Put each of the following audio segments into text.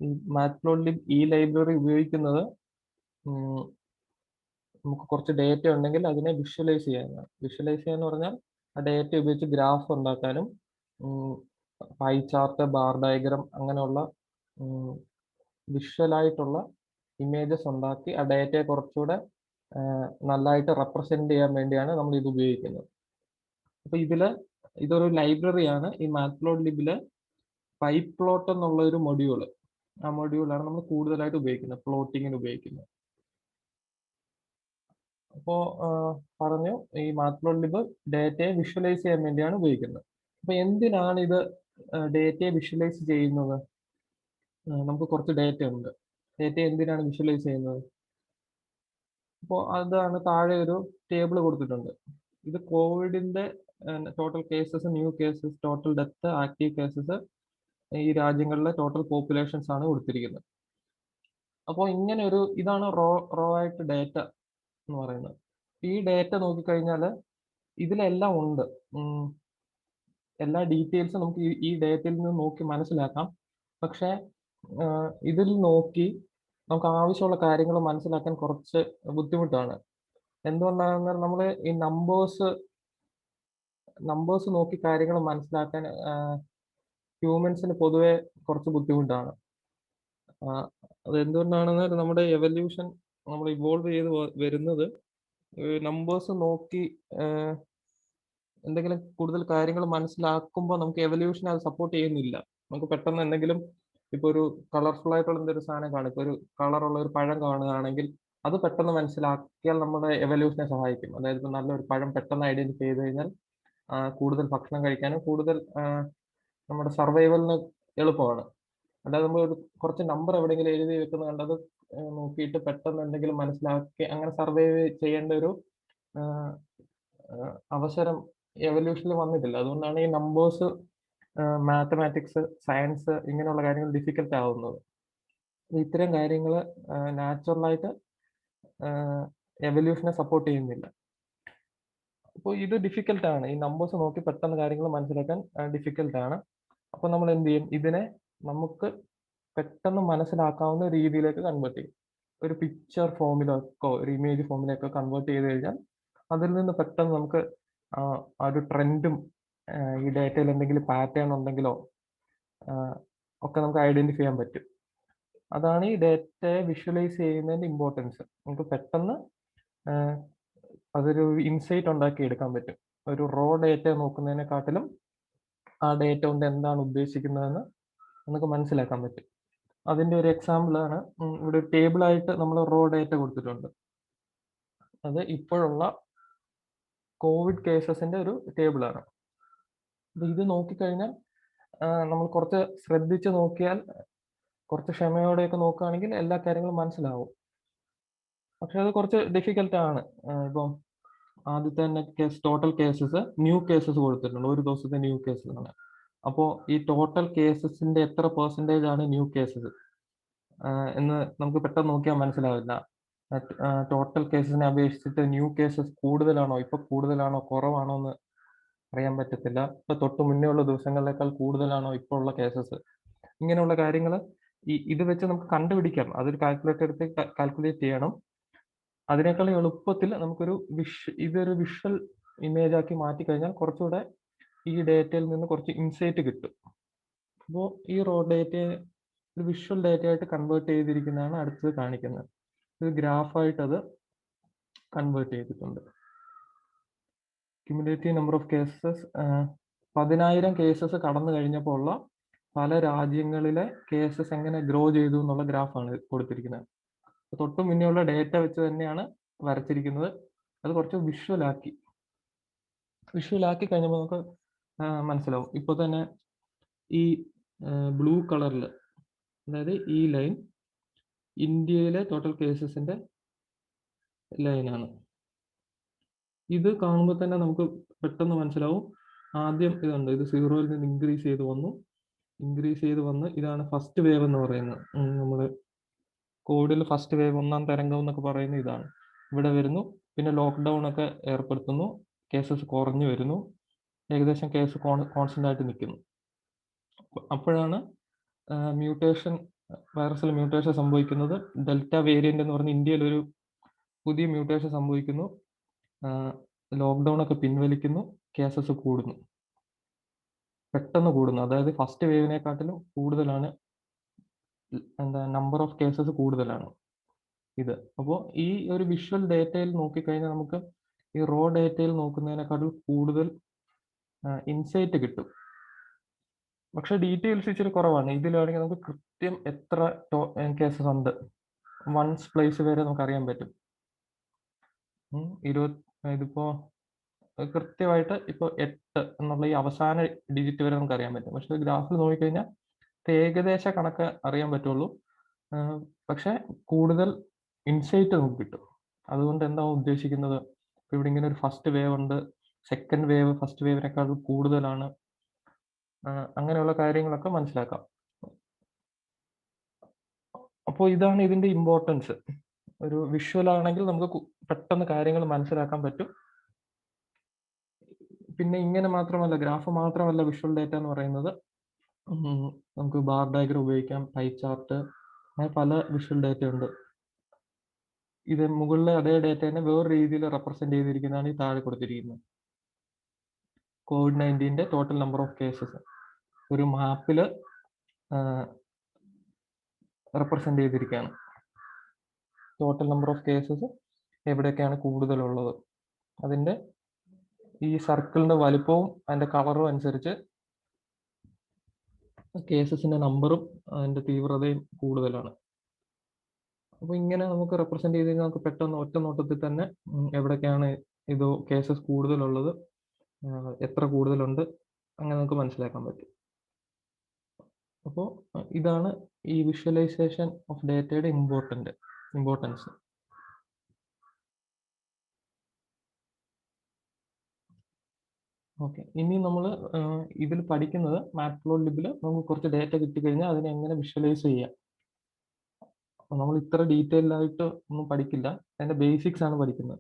ഈ മാറ്റ്പ്ലോട്ലിബ് ഈ ലൈബ്രറി ഉപയോഗിക്കുന്നത് നമുക്ക് കുറച്ച് ഡേറ്റ ഉണ്ടെങ്കിൽ അതിനെ വിഷ്വലൈസ് ചെയ്യാനാണ്. വിഷ്വലൈസ് ചെയ്യാന്ന് പറഞ്ഞാൽ ആ ഡേറ്റ ഉപയോഗിച്ച് ഗ്രാഫ് ഉണ്ടാക്കാനും പൈ ചാർട്ട്, ബാർ ഡയഗ്രം അങ്ങനെയുള്ള വിഷ്വലായിട്ടുള്ള ഇമേജസ് ഉണ്ടാക്കി ആ ഡേറ്റയെ കുറച്ചുകൂടെ നല്ലതായിട്ട് റെപ്രസെന്റ് ചെയ്യാൻ വേണ്ടിയാണ് നമ്മൾ ഇത് ഉപയോഗിക്കുന്നത്. അപ്പൊ ഇതൊരു ലൈബ്രറിയാണ്. ഈ മാറ്റ്പ്ലോട്ലിബില് പൈപ്ലോട്ട് എന്നുള്ള ഒരു മൊഡ്യൂള്, ആ മൊഡ്യൂളാണ് നമ്മൾ കൂടുതലായിട്ട് ഉപയോഗിക്കുന്നത്, പ്ലോട്ടിങ്ങിന് ഉപയോഗിക്കുന്നത്. അപ്പോൾ പറഞ്ഞു ഈ മാറ്റ്പ്ലോട്ലിബ് ഡേറ്റയെ വിഷ്വലൈസ് ചെയ്യാൻ വേണ്ടിയാണ് ഉപയോഗിക്കുന്നത്. അപ്പൊ എന്തിനാണ് ഇത് ഡേറ്റയെ വിഷ്വലൈസ് ചെയ്യുന്നത്? നമുക്ക് കുറച്ച് ഡേറ്റ ഉണ്ട്. ഡേറ്റ എന്തിനാണ് വിഷ്വലൈസ് ചെയ്യുന്നത്? അപ്പോൾ അതാണ് താഴെ ഒരു ടേബിൾ കൊടുത്തിട്ടുണ്ട്. ഇത് കോവിഡിന്റെ total cases, new cases, total death, active cases, ഈ രാജ്യങ്ങളിലെ ടോട്ടൽ പോപ്പുലേഷൻസ് ആണ് കൊടുത്തിരിക്കുന്നത്. അപ്പോൾ ഇങ്ങനെ ഇതാണ് റോ ആയിട്ട് ഡേറ്റ എന്ന് പറയുന്നത്. ഈ ഡേറ്റ നോക്കിക്കഴിഞ്ഞാൽ ഇതിലെല്ലാം ഉണ്ട്. എല്ലാ ഡീറ്റെയിൽസും നമുക്ക് ഈ ഡേറ്റയിൽ നിന്ന് നോക്കി മനസ്സിലാക്കാം. പക്ഷേ ഇതിൽ നോക്കി നമുക്ക് ആവശ്യമുള്ള കാര്യങ്ങൾ മനസ്സിലാക്കാൻ കുറച്ച് ബുദ്ധിമുട്ടാണ്. എന്തുകൊണ്ടാണെന്നാൽ നമ്മൾ ഈ നമ്പേഴ്സ് നോക്കി കാര്യങ്ങൾ മനസ്സിലാക്കാൻ ഹ്യൂമൻസിന് പൊതുവെ കുറച്ച് ബുദ്ധിമുട്ടാണ്. അത് എന്തുകൊണ്ടാണെന്നാൽ നമ്മുടെ എവല്യൂഷൻ, നമ്മൾ ഇവോൾവ് ചെയ്ത് വരുന്നത് നമ്പേഴ്സ് നോക്കി എന്തെങ്കിലും കൂടുതൽ കാര്യങ്ങൾ മനസ്സിലാക്കുമ്പോൾ നമുക്ക് എവല്യൂഷൻ അത് സപ്പോർട്ട് ചെയ്യുന്നില്ല. നമുക്ക് പെട്ടെന്ന് എന്തെങ്കിലും ഇപ്പൊ ഒരു കളർഫുൾ ആയിട്ടുള്ള എന്തൊരു സാധനം കാണും, ഇപ്പൊ ഒരു കളറുള്ള ഒരു പഴം കാണുകയാണെങ്കിൽ അത് പെട്ടെന്ന് മനസ്സിലാക്കിയാൽ നമ്മുടെ എവല്യൂഷനെ സഹായിക്കും. അതായത് ഇപ്പൊ നല്ലൊരു പഴം പെട്ടെന്ന് ഐഡന്റിഫൈ ചെയ്ത് കഴിഞ്ഞാൽ കൂടുതൽ ഭക്ഷണം കഴിക്കാനും കൂടുതൽ നമ്മുടെ സർവൈവലിന് എളുപ്പമാണ്. അല്ലാതെ നമ്മൾ കുറച്ച് നമ്പർ എവിടെയെങ്കിലും എഴുതി വെക്കുന്നത് കണ്ടത് നോക്കിയിട്ട് പെട്ടെന്ന് എന്തെങ്കിലും മനസ്സിലാക്കി അങ്ങനെ സർവൈവ് ചെയ്യേണ്ട ഒരു അവസരം എവല്യൂഷനിൽ വന്നിട്ടില്ല. അതുകൊണ്ടാണ് ഈ നമ്പേഴ്സ്, മാത്തമാറ്റിക്സ്, സയൻസ് ഇങ്ങനെയുള്ള കാര്യങ്ങൾ ഡിഫിക്കൽട്ട് ആവുന്നത്. ഇത്തരം കാര്യങ്ങൾ നാച്ചുറലായിട്ട് എവല്യൂഷനെ സപ്പോർട്ട് ചെയ്യുന്നില്ല. അപ്പോൾ ഇത് ഡിഫിക്കൽട്ടാണ്. ഈ നമ്പേഴ്സ് നോക്കി പെട്ടെന്ന് കാര്യങ്ങൾ മനസ്സിലാക്കാൻ ഡിഫിക്കൽട്ടാണ്. അപ്പോൾ നമ്മൾ എന്ത് ചെയ്യും? ഇതിനെ നമുക്ക് പെട്ടെന്ന് മനസ്സിലാക്കാവുന്ന രീതിയിലേക്ക് കൺവേർട്ട് ചെയ്യും. ഒരു പിക്ചർ ഫോമിലേക്കോ ഒരു ഇമേജ് ഫോമിലേക്കോ കൺവേർട്ട് ചെയ്ത് കഴിഞ്ഞാൽ അതിൽ നിന്ന് പെട്ടെന്ന് നമുക്ക് ആ ഒരു ട്രെൻഡും ഈ ഡേറ്റയിൽ എന്തെങ്കിലും പാറ്റേൺ ഉണ്ടെങ്കിലോ ഒക്കെ നമുക്ക് ഐഡന്റിഫൈ ചെയ്യാൻ പറ്റും. അതാണ് ഈ ഡേറ്റയെ വിഷ്വലൈസ് ചെയ്യുന്നതിന്റെ ഇമ്പോർട്ടൻസ്. നമുക്ക് പെട്ടെന്ന് അതൊരു ഇൻസൈറ്റ് ഉണ്ടാക്കി എടുക്കാൻ പറ്റും. ഒരു റോ ഡേറ്റ നോക്കുന്നതിനെക്കാട്ടിലും ആ ഡേറ്റ കൊണ്ട് എന്താണ് ഉദ്ദേശിക്കുന്നതെന്ന് നമുക്ക് മനസ്സിലാക്കാൻ പറ്റും. അതിന്റെ ഒരു എക്സാമ്പിൾ ആണ് ഇവിടെ ഒരു ടേബിൾ ആയിട്ട് നമ്മൾ റോ ഡേറ്റ കൊടുത്തിട്ടുണ്ട്. അത് ഇപ്പോഴുള്ള കോവിഡ് കേസസിന്റെ ഒരു ടേബിൾ ആണ്. അപ്പൊ ഇത് നോക്കിക്കഴിഞ്ഞാൽ നമ്മൾ കുറച്ച് ശ്രദ്ധിച്ച് നോക്കിയാൽ, കുറച്ച് ക്ഷമയോടെയൊക്കെ നോക്കുകയാണെങ്കിൽ എല്ലാ കാര്യങ്ങളും മനസ്സിലാവും. പക്ഷെ അത് കുറച്ച് ഡിഫിക്കൽട്ട് ആണ്. ഇപ്പം ആദ്യത്തെ തന്നെ ടോട്ടൽ കേസസ്, ന്യൂ കേസസ് കൊടുത്തിട്ടുണ്ട്. ഒരു ദിവസത്തെ ന്യൂ കേസസ് ആണ്. അപ്പോൾ ഈ ടോട്ടൽ കേസസിന്റെ എത്ര പെർസെന്റേജ് ആണ് ന്യൂ കേസസ് എന്ന് നമുക്ക് പെട്ടെന്ന് നോക്കിയാൽ മനസ്സിലാവില്ല. ടോട്ടൽ കേസസിനെ അപേക്ഷിച്ചിട്ട് ന്യൂ കേസസ് കൂടുതലാണോ, ഇപ്പൊ കൂടുതലാണോ കുറവാണോ എന്ന് അറിയാൻ പറ്റത്തില്ല. ഇപ്പൊ തൊട്ട് മുന്നേ ഉള്ള ദിവസങ്ങളിലേക്കാൾ കൂടുതലാണോ ഇപ്പോൾ ഉള്ള കേസസ്, ഇങ്ങനെയുള്ള കാര്യങ്ങൾ ഇത് വെച്ച് നമുക്ക് കണ്ടുപിടിക്കാം. അതൊരു കാൽക്കുലേറ്റർ എടുത്ത് കാൽക്കുലേറ്റ് ചെയ്യണം. അതിനേക്കാൾ എളുപ്പത്തിൽ നമുക്കൊരു ഇതൊരു വിഷ്വൽ ഇമേജ് ആക്കി മാറ്റി കഴിഞ്ഞാൽ കുറച്ചുകൂടെ ഈ ഡേറ്റയിൽ നിന്ന് കുറച്ച് ഇൻസൈറ്റ് കിട്ടും. അപ്പോൾ ഈ റോ ഡേറ്റയെ ഒരു വിഷ്വൽ ഡേറ്റ ആയിട്ട് കൺവേർട്ട് ചെയ്തിരിക്കുന്നതാണ് അടുത്തത് കാണിക്കുന്നത്. ഒരു ഗ്രാഫായിട്ട് അത് കൺവേർട്ട് ചെയ്തിട്ടുണ്ട്. Cumulative number of cases 10,000 cases കടന്നു കഴിഞ്ഞപ്പോൾ ഉള്ള പല രാജ്യങ്ങളിലെ കേസസ് എങ്ങനെ ഗ്രോ ചെയ്തു എന്നുള്ള ഗ്രാഫാണ് കൊടുത്തിരിക്കുന്നത്. തൊട്ട് മുന്നേയുള്ള ഡേറ്റ വെച്ച് തന്നെയാണ് വരച്ചിരിക്കുന്നത്. അത് കുറച്ച് വിഷ്വലാക്കി കഴിഞ്ഞപ്പോൾ നമുക്ക് മനസ്സിലാവും. ഇപ്പോൾ തന്നെ ഈ ബ്ലൂ കളറിൽ, അതായത് ഈ ലൈൻ ഇന്ത്യയിലെ ടോട്ടൽ കേസസിന്റെ ലൈനാണ്. ഇത് കാണുമ്പോൾ തന്നെ നമുക്ക് പെട്ടെന്ന് മനസ്സിലാവും. ആദ്യം ഇതുണ്ട്, ഇത് 0-ൽ നിന്ന് ഇൻക്രീസ് ചെയ്ത് വന്ന് ഇതാണ് ഫസ്റ്റ് വേവ് എന്ന് പറയുന്നത്. നമ്മൾ കോവിഡിൽ ഫസ്റ്റ് വേവ്, ഒന്നാം തരംഗം എന്നൊക്കെ പറയുന്നത് ഇതാണ്. ഇവിടെ വരുന്നു, പിന്നെ ലോക്ക്ഡൗൺ ഒക്കെ ഏർപ്പെടുത്തുന്നു, കേസസ് കുറഞ്ഞു വരുന്നു, ഏകദേശം കേസ് കോൺസ്റ്റന്റ് ആയിട്ട് നിൽക്കുന്നു. അപ്പോഴാണ് മ്യൂട്ടേഷൻ വൈറസിൽ മ്യൂട്ടേഷൻ സംഭവിക്കുന്നത് ഡെൽറ്റ വേരിയന്റ് എന്ന് പറഞ്ഞ് ഇന്ത്യയിൽ ഒരു പുതിയ മ്യൂട്ടേഷൻ സംഭവിക്കുന്നു, ലോക്ക്ഡൗൺ ഒക്കെ പിൻവലിക്കുന്നു, കേസസ് കൂടുന്നു, പെട്ടെന്ന് കൂടുന്നു. അതായത് ഫസ്റ്റ് വേവിനെക്കാട്ടിലും കൂടുതലാണ്, നമ്പർ ഓഫ് കേസസ് കൂടുതലാണ് ഇത്. അപ്പോൾ ഈ ഒരു വിഷ്വൽ ഡേറ്റയിൽ നോക്കിക്കഴിഞ്ഞാൽ നമുക്ക് ഈ റോ ഡേറ്റയിൽ നോക്കുന്നതിനേക്കാളും കൂടുതൽ ഇൻസൈറ്റ് കിട്ടും. പക്ഷെ ഡീറ്റെയിൽസ് ഇച്ചിരി കുറവാണ്. ഇതിലാണെങ്കിൽ നമുക്ക് കൃത്യം എത്ര കേസസ് ഉണ്ട്, വൺസ് പ്ലേസ് വരെ നമുക്ക് അറിയാൻ പറ്റും. ഇതിപ്പോ കൃത്യമായിട്ട് ഇപ്പോൾ 8 എന്നുള്ള ഈ അവസാന ഡിജിറ്റ് വരെ നമുക്ക് അറിയാൻ പറ്റും. പക്ഷെ ഗ്രാഫിൽ നോക്കിക്കഴിഞ്ഞാൽ ഏകദേശ കണക്ക് അറിയാൻ പറ്റുള്ളൂ. പക്ഷെ കൂടുതൽ ഇൻസൈറ്റ് നമുക്ക് കിട്ടും. അതുകൊണ്ട് എന്താ ഉദ്ദേശിക്കുന്നത്, ഇവിടെ ഇങ്ങനെ ഒരു ഫസ്റ്റ് വേവ് ഉണ്ട്, സെക്കൻഡ് വേവ് ഫസ്റ്റ് വേവിനേക്കാൾ കൂടുതലാണ്, അങ്ങനെയുള്ള കാര്യങ്ങളൊക്കെ മനസ്സിലാക്കാം. അപ്പോൾ ഇതാണ് ഇതിന്റെ ഇമ്പോർട്ടൻസ്. ഒരു വിഷ്വൽ ആണെങ്കിൽ നമുക്ക് പെട്ടെന്ന് കാര്യങ്ങൾ മനസ്സിലാക്കാൻ പറ്റും. പിന്നെ ഇങ്ങനെ മാത്രമല്ല, ഗ്രാഫ് മാത്രമല്ല വിഷ്വൽ ഡേറ്റ എന്ന് പറയുന്നത്. നമുക്ക് ബാർ ഡയഗ്രം ഉപയോഗിക്കാം, പൈ ചാർട്ട്, അങ്ങനെ പല വിഷ്വൽ ഡേറ്റ ഉണ്ട്. ഇത് മുകളിലെ അതേ ഡേറ്റനെ വേറെ രീതിയിൽ റെപ്രസെന്റ് ചെയ്തിരിക്കുന്നതാണ് ഈ താഴെ കൊടുത്തിരിക്കുന്നത്. COVID-19 total number of cases ഒരു മാപ്പിൽ റെപ്രസെന്റ് ചെയ്തിരിക്കുകയാണ്. ടോട്ടൽ നമ്പർ ഓഫ് കേസസ് എവിടെയൊക്കെയാണ് കൂടുതലുള്ളത്, അതിൻ്റെ ഈ സർക്കിളിന്റെ വലുപ്പവും അതിന്റെ കളറും അനുസരിച്ച് കേസസിന്റെ നമ്പറും അതിന്റെ തീവ്രതയും കൂടുതലാണ്. അപ്പോൾ ഇങ്ങനെ നമുക്ക് റെപ്രസെന്റ് ചെയ്ത് കഴിഞ്ഞാൽ നമുക്ക് പെട്ടെന്ന് ഒറ്റ നോട്ടത്തിൽ തന്നെ എവിടെയൊക്കെയാണ് ഇത് കേസസ് കൂടുതലുള്ളത്, എത്ര കൂടുതലുണ്ട്, അങ്ങനെ നമുക്ക് മനസ്സിലാക്കാൻ പറ്റും. അപ്പോൾ ഇതാണ് ഈ വിഷ്വലൈസേഷൻ ഓഫ് ഡേറ്റയുടെ ഇമ്പോർട്ടൻസ്. ഓക്കെ, ഇനി നമ്മൾ ഇതിൽ പഠിക്കുന്നത് മാറ്റ്പ്ലോട്ലിബിൽ നമുക്ക് കുറച്ച് ഡേറ്റ കിട്ടിക്കഴിഞ്ഞാൽ അതിനെ എങ്ങനെ വിഷ്വലൈസ് ചെയ്യാം. അപ്പോൾ നമ്മൾ ഇത്ര ഡീറ്റെയിൽ ആയിട്ട് ഒന്നും പഠിക്കില്ല, അതിന്റെ ബേസിക്സ് ആണ് പഠിക്കുന്നത്.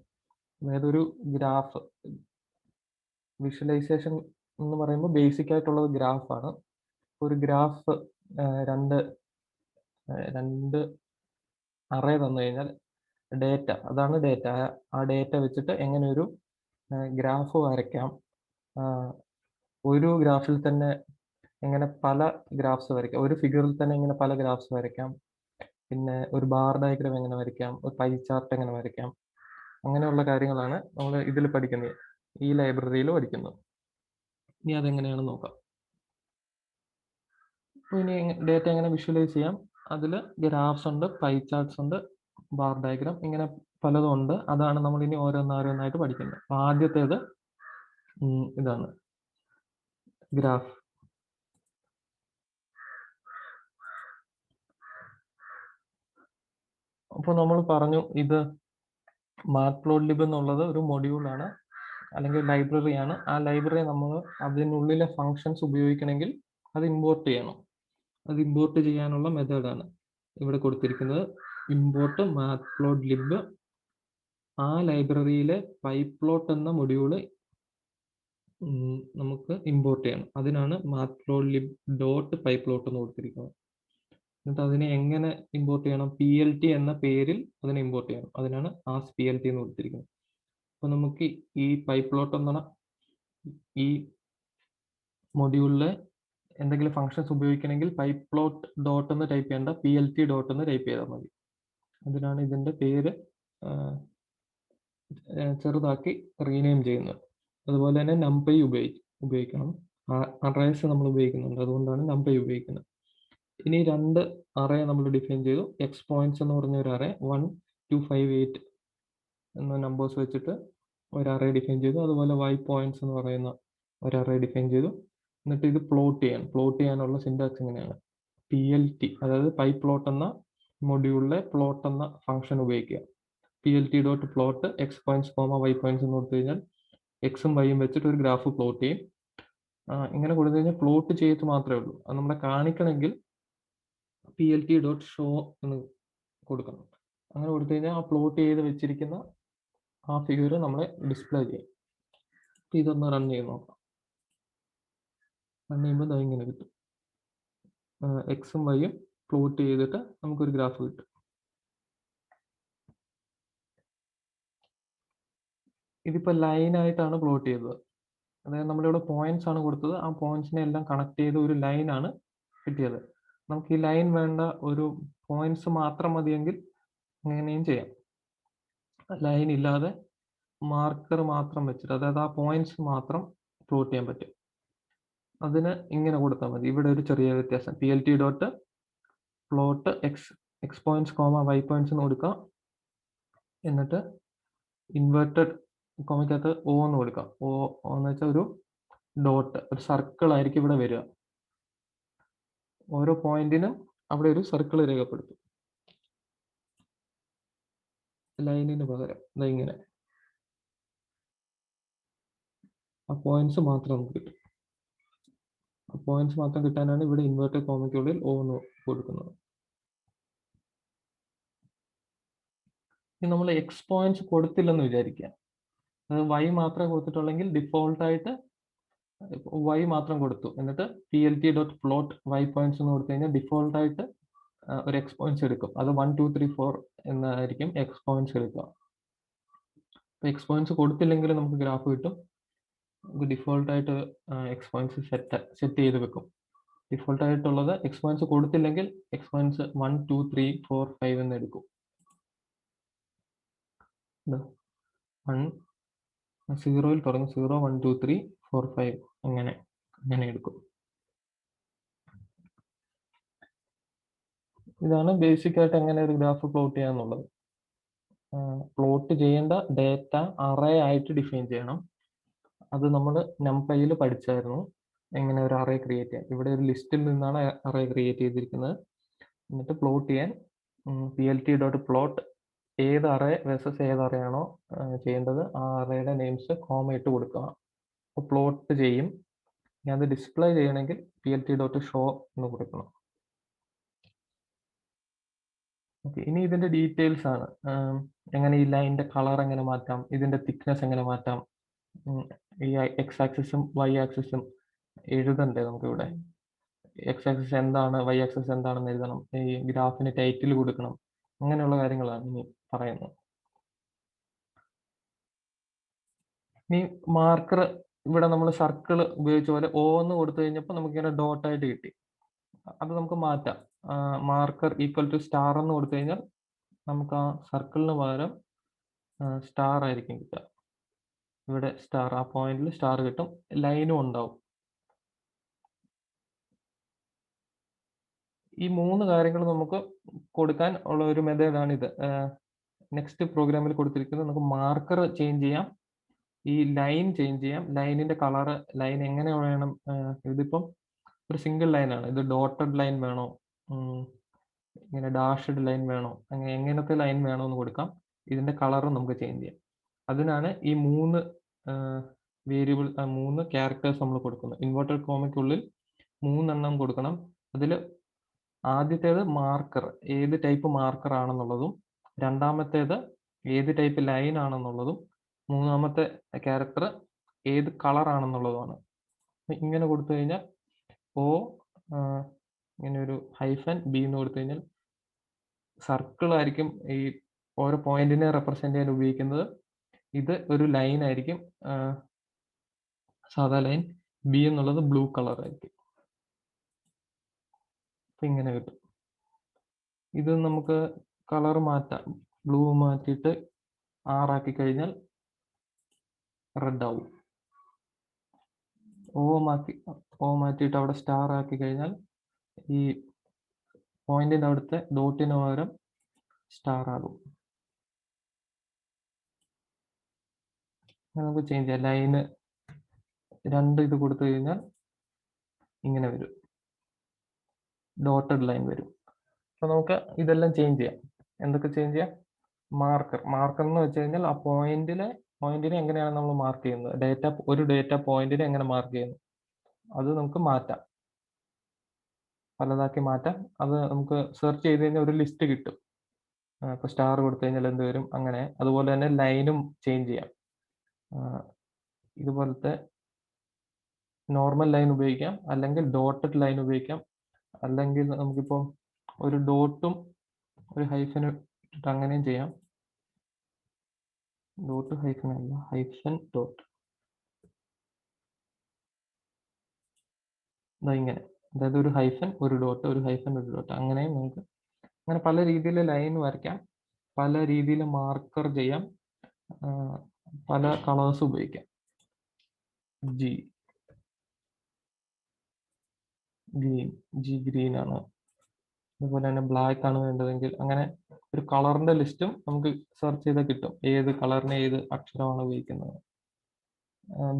അതായത് ഒരു ഗ്രാഫ് വിഷ്വലൈസേഷൻ എന്ന് പറയുമ്പോൾ ബേസിക് ആയിട്ടുള്ളത് ഗ്രാഫാണ്. ഒരു ഗ്രാഫ് രണ്ട് അറേ തന്നു കഴിഞ്ഞാൽ ഡേറ്റ, അതാണ് ഡേറ്റ. ആ ഡേറ്റ വെച്ചിട്ട് എങ്ങനെ ഒരു ഗ്രാഫ് വരയ്ക്കാം, ഒരു ഗ്രാഫിൽ തന്നെ എങ്ങനെ പല ഗ്രാഫ്സ് വരയ്ക്കാം, ഒരു ഫിഗറിൽ തന്നെ എങ്ങനെ പല ഗ്രാഫ്സ് വരയ്ക്കാം, പിന്നെ ഒരു ബാർ ഡയഗ്രാം എങ്ങനെ വരയ്ക്കാം, ഒരു പൈ ചാർട്ട് എങ്ങനെ വരയ്ക്കാം, അങ്ങനെയുള്ള കാര്യങ്ങളാണ് നമ്മൾ ഇതിൽ പഠിക്കുന്നത്, ഈ ലൈബ്രറിയിൽ പഠിക്കുന്നത്. ഇനി അതെങ്ങനെയാണെന്ന് നോക്കാം. ഇനി ഡേറ്റ എങ്ങനെ വിഷ്വലൈസ് ചെയ്യാം, അതിൽ ഗ്രാഫ്സ് ഉണ്ട്, പൈ ചാർട്ട്സ് ഉണ്ട്, ബാർ ഡയഗ്രാം, ഇങ്ങനെ പലതും ഉണ്ട്. അതാണ് നമ്മൾ ഇനി ഓരോന്നായിട്ട് പഠിക്കുന്നത്. അപ്പോൾ ആദ്യത്തേത് ഇതാണ് ഗ്രാഫ്. അപ്പോൾ നമ്മൾ പറഞ്ഞു ഇത് മാറ്റ്പ്ലോട്ലിബ് എന്നുള്ളത് ഒരു മൊഡ്യൂളാണ്, അല്ലെങ്കിൽ ലൈബ്രറിയാണ്. ആ ലൈബ്രറി നമ്മൾ അതിനുള്ളിലെ ഫങ്ഷൻസ് ഉപയോഗിക്കണമെങ്കിൽ അത് ഇമ്പോർട്ട് ചെയ്യണം. അത് ഇമ്പോർട്ട് ചെയ്യാനുള്ള മെത്തേഡാണ് ഇവിടെ കൊടുത്തിരിക്കുന്നത്, ഇമ്പോർട്ട് മാറ്റ്പ്ലോട്ലിബ്. ആ ലൈബ്രറിയിലെ പൈപ്ലോട്ട് എന്ന മൊഡ്യൂള് നമുക്ക് ഇമ്പോർട്ട് ചെയ്യണം. അതിനാണ് matplotlib.pyplot എന്ന് കൊടുത്തിരിക്കുന്നത്. എന്നിട്ട് അതിനെ എങ്ങനെ ഇമ്പോർട്ട് ചെയ്യണം, PLT എന്ന പേരിൽ അതിനെ ഇമ്പോർട്ട് ചെയ്യണം. അതിനാണ് AskPLT എന്ന് കൊടുത്തിരിക്കുന്നത്. അപ്പോൾ നമുക്ക് ഈ പൈപ്ലോട്ട് എന്ന ഈ മൊഡ്യൂളിലെ എന്തെങ്കിലും ഫങ്ഷൻസ് ഉപയോഗിക്കണമെങ്കിൽ പൈപ്ലോട്ട് ഡോട്ട് എന്ന് ടൈപ്പ് ചെയ്യേണ്ട, PLT ഡോട്ട് എന്ന് ടൈപ്പ് ചെയ്താൽ മതി. അതിനാണ് ഇതിന്റെ പേര് ചെറുതാക്കി റീനെയിം ചെയ്യുന്നത്. അതുപോലെ തന്നെ numpy ഉപയോഗിക്കണം. അറേസ് നമ്മൾ ഉപയോഗിക്കുന്നുണ്ട്, അതുകൊണ്ടാണ് numpy ഉപയോഗിക്കുന്നത്. ഇനി രണ്ട് അറേ നമ്മൾ ഡിഫൈൻ ചെയ്തു. എക്സ് പോയിന്റ്സ് എന്ന് പറഞ്ഞ ഒരു അറേ 1, 2, 5, 8 എന്ന നമ്പേഴ്സ് വെച്ചിട്ട് ഒരു അറേ ഡിഫൈൻ ചെയ്തു. അതുപോലെ y പോയിന്റ്സ് എന്ന് പറയുന്ന ഒരു അറേ ഡിഫൈൻ ചെയ്തു. എന്നിട്ട് ഇത് പ്ലോട്ട് ചെയ്യാനുള്ള സിന്റാക്സ് ഇങ്ങനെയാണ്. PLT, അതായത് പൈപ്ലോട്ട് എന്ന മൊഡ്യൂളിലെ പ്ലോട്ട് എന്ന ഫംഗ്ഷൻ ഉപയോഗിക്കുക. PLT dot plot x points, y points എന്ന് കൊടുത്തു കഴിഞ്ഞാൽ എക്സും വൈയും വെച്ചിട്ട് ഒരു ഗ്രാഫ് പ്ലോട്ട് ചെയ്യും. ഇങ്ങനെ കൊടുത്തു കഴിഞ്ഞാൽ പ്ലോട്ട് ചെയ്ത് മാത്രമേ ഉള്ളൂ. അത് നമ്മളെ കാണിക്കണമെങ്കിൽ PLT ഡോട്ട് ഷോ എന്ന് കൊടുക്കണം. അങ്ങനെ കൊടുത്തു കഴിഞ്ഞാൽ ആ പ്ലോട്ട് ചെയ്ത് വെച്ചിരിക്കുന്ന ആ ഫിഗർ നമ്മളെ ഡിസ്പ്ലേ ചെയ്യും. ഇതൊന്ന് റൺ ചെയ്ത് നോക്കാം. റൺ ചെയ്യുമ്പോൾ ഇങ്ങനെ കിട്ടും, എക്സും വൈയും പ്ലോട്ട് ചെയ്തിട്ട് നമുക്കൊരു ഗ്രാഫ് കിട്ടും. ഇതിപ്പോൾ ലൈനായിട്ടാണ് പ്ലോട്ട് ചെയ്തത്. അതായത് നമ്മളിവിടെ പോയിന്റ്സ് ആണ് കൊടുത്തത്. ആ പോയിന്റ്സിനെ എല്ലാം കണക്ട് ചെയ്ത് ഒരു ലൈനാണ് കിട്ടിയത്. നമുക്ക് ഈ ലൈൻ വേണ്ട, ഒരു പോയിന്റ്സ് മാത്രം മതിയെങ്കിൽ അങ്ങനെയും ചെയ്യാം. ലൈൻ ഇല്ലാതെ മാർക്കർ മാത്രം വെച്ചിട്ട്, അതായത് ആ പോയിന്റ്സ് മാത്രം പ്ലോട്ട് ചെയ്യാൻ പറ്റും. അതിന് ഇങ്ങനെ കൊടുത്താൽ മതി. ഇവിടെ ഒരു ചെറിയ വ്യത്യാസം, plt dot plot x points comma y points എന്ന് കൊടുക്കാം. എന്നിട്ട് ഇൻവേർട്ടഡ് കോമയ്ക്കകത്ത് O എന്ന് കൊടുക്കാം. O എന്ന് വെച്ചാൽ ഒരു ഡോട്ട്, ഒരു സർക്കിൾ ആയിരിക്കും ഇവിടെ വരിക. ഓരോ പോയിന്റിനും അവിടെ ഒരു സർക്കിൾ രേഖപ്പെടുത്തും. ലൈനിന് പകരം ഇങ്ങനെ ആ പോയിന്റ്സ് മാത്രം നമുക്ക് കിട്ടും. ആ പോയിന്റ്സ് മാത്രം കിട്ടാനാണ് ഇവിടെ ഇൻവേർട്ടഡ് കോമയ്ക്കുള്ളിൽ O എന്ന് കൊടുക്കുന്നത്. ഇനി നമ്മൾ എക്സ് പോയിന്റ്സ് കൊടുത്തില്ലെന്ന് വിചാരിക്കുക. അത് y മാത്രമേ കൊടുത്തിട്ടുള്ളെങ്കിൽ ഡിഫോൾട്ടായിട്ട് y മാത്രം കൊടുത്തു. എന്നിട്ട് plt dot plot y points എന്ന് കൊടുത്തു കഴിഞ്ഞാൽ ഡിഫോൾട്ടായിട്ട് ഒരു എക്സ് പോയിന്റ്സ് എടുക്കും. അത് 1 2 3 4 എന്നായിരിക്കും എക്സ് പോയിന്റ്സ് എടുക്കുക. അപ്പോൾ എക്സ് പോയിന്റ്സ് കൊടുത്തില്ലെങ്കിൽ നമുക്ക് ഗ്രാഫ് കിട്ടും. നമുക്ക് ഡിഫോൾട്ടായിട്ട് എക്സ് പോയിന്റ്സ് സെറ്റ് ചെയ്ത് വെക്കും. ഡിഫോൾട്ടായിട്ടുള്ളത് എക്സ് പോയിന്റ്സ് കൊടുത്തില്ലെങ്കിൽ എക്സ് പോയിന്റ്സ് 1 2 3 4 5 എന്ന് എടുക്കും. 0 തുടങ്ങും, 0 1 2 3 4 5 അങ്ങനെ എടുക്കും. ഇതാണ് ബേസിക് ആയിട്ട് എങ്ങനെ ഒരു ഗ്രാഫ് പ്ലോട്ട് ചെയ്യാന്നുള്ളത്. പ്ലോട്ട് ചെയ്യേണ്ട ഡേറ്റ അറേ ആയിട്ട് ഡിഫൈൻ ചെയ്യണം. അത് നമ്മൾ NumPyയിൽ പഠിച്ചായിരുന്നു, എങ്ങനെ ഒരു അറേ ക്രിയേറ്റ് ചെയ്യാം. ഇവിടെ ഒരു ലിസ്റ്റിൽ നിന്നാണ് അറേ ക്രിയേറ്റ് ചെയ്തിരിക്കുന്നത്. എന്നിട്ട് പ്ലോട്ട് ചെയ്യാൻ plt ഡോട്ട് പ്ലോട്ട് ഏത് അറേ വേഴ്സസ് ഏത് അറേ ആണോ ചെയ്യേണ്ടത് ആ അറേയുടെ നെയിംസ് കോമ ഇട്ട് കൊടുക്കുക. അപ്പോൾ പ്ലോട്ട് ചെയ്യും. ഇനി അത് ഡിസ്പ്ലേ ചെയ്യണമെങ്കിൽ plt ഡോട്ട് ഷോ എന്ന് കൊടുക്കണം. ഓക്കെ, ഇനി ഇതിന്റെ ഡീറ്റെയിൽസ് ആണ്. എങ്ങനെ ഈ ലൈനിന്റെ കളർ എങ്ങനെ മാറ്റാം, ഇതിന്റെ തിക്നെസ് എങ്ങനെ മാറ്റാം, ഈ എക്സ് ആക്സിസും വൈ ആക്സിസും എഴുതണ്ടേ നമുക്കിവിടെ. എക്സ് ആക്സിസ് എന്താണ്, വൈ ആക്സിസ് എന്താണെന്ന് എഴുതണം, ഈ ഗ്രാഫിന് ടൈറ്റിൽ കൊടുക്കണം, അങ്ങനെയുള്ള കാര്യങ്ങളാണ് ഇനി പറയുന്നത്. ഇനി മാർക്കർ ഇവിടെ നമ്മൾ സർക്കിൾ ഉപയോഗിച്ച പോലെ O എന്ന് കൊടുത്തു കഴിഞ്ഞപ്പോൾ നമുക്കിങ്ങനെ ഡോട്ടായിട്ട് കിട്ടി. അത് നമുക്ക് മാറ്റാം. മാർക്കർ ഈക്വൽ ടു സ്റ്റാർ എന്ന് കൊടുത്തു കഴിഞ്ഞാൽ നമുക്ക് ആ സർക്കിളിന് പകരം സ്റ്റാർ ആയിരിക്കും കിട്ടുക. ഇവിടെ സ്റ്റാർ, ആ പോയിന്റിൽ സ്റ്റാർ കിട്ടും, ലൈനും ഉണ്ടാവും. ഈ 3 കാര്യങ്ങൾ നമുക്ക് കൊടുക്കാൻ ഉള്ള ഒരു മെത്തേഡാണ് ഇത്. നെക്സ്റ്റ് പ്രോഗ്രാമിൽ കൊടുത്തിരിക്കുന്നത് നമുക്ക് മാർക്കർ ചേഞ്ച് ചെയ്യാം, ഈ ലൈൻ ചേഞ്ച് ചെയ്യാം, ലൈനിന്റെ കളർ, ലൈൻ എങ്ങനെ വേണം. ഇതിപ്പം ഒരു സിംഗിൾ ലൈനാണ്, ഇത് ഡോട്ടഡ് ലൈൻ വേണോ, ഇങ്ങനെ ഡാഷ്ഡ് ലൈൻ വേണോ, അങ്ങനെ എങ്ങനത്തെ ലൈൻ വേണോ എന്ന് കൊടുക്കാം. ഇതിന്റെ കളറും നമുക്ക് ചേഞ്ച് ചെയ്യാം. അതിനാണ് ഈ 3 വേരിയബിൾ, 3 ക്യാരക്ടേഴ്സ് നമ്മൾ കൊടുക്കുന്നത്. ഇൻവേർട്ടഡ് കോമയ്ക്കുള്ളിൽ 3 എണ്ണം കൊടുക്കണം. അതിൽ ആദ്യത്തേത് മാർക്കർ, ഏത് ടൈപ്പ് മാർക്കർ ആണെന്നുള്ളതും, രണ്ടാമത്തേത് ഏത് ടൈപ്പ് ലൈൻ ആണെന്നുള്ളതും, മൂന്നാമത്തെ ക്യാരക്ടർ ഏത് കളർ ആണെന്നുള്ളതുമാണ്. ഇങ്ങനെ കൊടുത്തു കഴിഞ്ഞാൽ O ഇങ്ങനെ ഒരു ഹൈഫൻ B എന്ന് കൊടുത്തു കഴിഞ്ഞാൽ സർക്കിൾ ആയിരിക്കും ഈ ഓരോ പോയിന്റിനെ റെപ്രസെന്റ് ചെയ്യാൻ ഉപയോഗിക്കുന്നത്. ഇത് ഒരു ലൈൻ ആയിരിക്കും, സാധാ ലൈൻ. B എന്നുള്ളത് ബ്ലൂ കളർ ആയിരിക്കും. അപ്പൊ ഇങ്ങനെ കിട്ടും. ഇത് നമുക്ക് കളർ മാറ്റാം, ബ്ലൂ മാറ്റിയിട്ട് ആറാക്കി കഴിഞ്ഞാൽ റെഡ് ആവും. O മാറ്റിയിട്ട് അവിടെ സ്റ്റാർ ആക്കി കഴിഞ്ഞാൽ ഈ പോയിന്റിന്റെ അവിടുത്തെ ഡോട്ടിന് പകരം സ്റ്റാർ ആകും. നമുക്ക് ചേഞ്ച് ചെയ്യാം. ലൈന് 2 ഇത് കൊടുത്തു കഴിഞ്ഞാൽ ഇങ്ങനെ വരും, ഡോട്ടഡ് ലൈൻ വരും. അപ്പൊ നമുക്ക് ഇതെല്ലാം ചേഞ്ച് ചെയ്യാം. എന്തൊക്കെ ചേഞ്ച് ചെയ്യാം? മാർക്കർ എന്ന് വെച്ച് കഴിഞ്ഞാൽ ആ പോയിന്റിനെ എങ്ങനെയാണ് നമ്മൾ മാർക്ക് ചെയ്യുന്നത്, ഒരു ഡേറ്റ പോയിന്റിനെ എങ്ങനെ മാർക്ക് ചെയ്യുന്നു, അത് നമുക്ക് മാറ്റാം, പലതാക്കി മാറ്റാം. അത് നമുക്ക് സെർച്ച് ചെയ്ത് കഴിഞ്ഞാൽ ഒരു ലിസ്റ്റ് കിട്ടും. ഇപ്പൊ സ്റ്റാർ കൊടുത്തു കഴിഞ്ഞാൽ എന്ത് വരും, അങ്ങനെ. അതുപോലെ തന്നെ ലൈനും ചേഞ്ച് ചെയ്യാം. ഇതുപോലത്തെ നോർമൽ ലൈൻ ഉപയോഗിക്കാം, അല്ലെങ്കിൽ ഡോട്ടഡ് ലൈൻ ഉപയോഗിക്കാം, അല്ലെങ്കിൽ നമുക്കിപ്പോൾ ഒരു ഡോട്ടും ഒരു ഹൈഫനും ഇട്ടിട്ട് അങ്ങനെയും ചെയ്യാം. ഡോട്ട് ഹൈഫൻ അല്ല, ഹൈഫൻ ഡോട്ട്. ഇങ്ങനെ, അതായത് ഒരു ഹൈഫൻ ഒരു ഡോട്ട്, ഒരു ഹൈഫൻ ഒരു ഡോട്ട്, അങ്ങനെയും നമുക്ക് അങ്ങനെ പല രീതിയിൽ ലൈൻ വരയ്ക്കാം, പല രീതിയിൽ മാർക്കർ ചെയ്യാം, പല കളേഴ്സ് ഉപയോഗിക്കാം. ജി ഗ്രീൻ ആണ്. അതുപോലെ തന്നെ ബ്ലാക്ക് ആണ് വേണ്ടതെങ്കിൽ അങ്ങനെ ഒരു കളറിന്റെ ലിസ്റ്റും നമുക്ക് സെർച്ച് ചെയ്താൽ കിട്ടും, ഏത് കളറിന് ഏത് അക്ഷരമാണ് ഉപയോഗിക്കുന്നത്.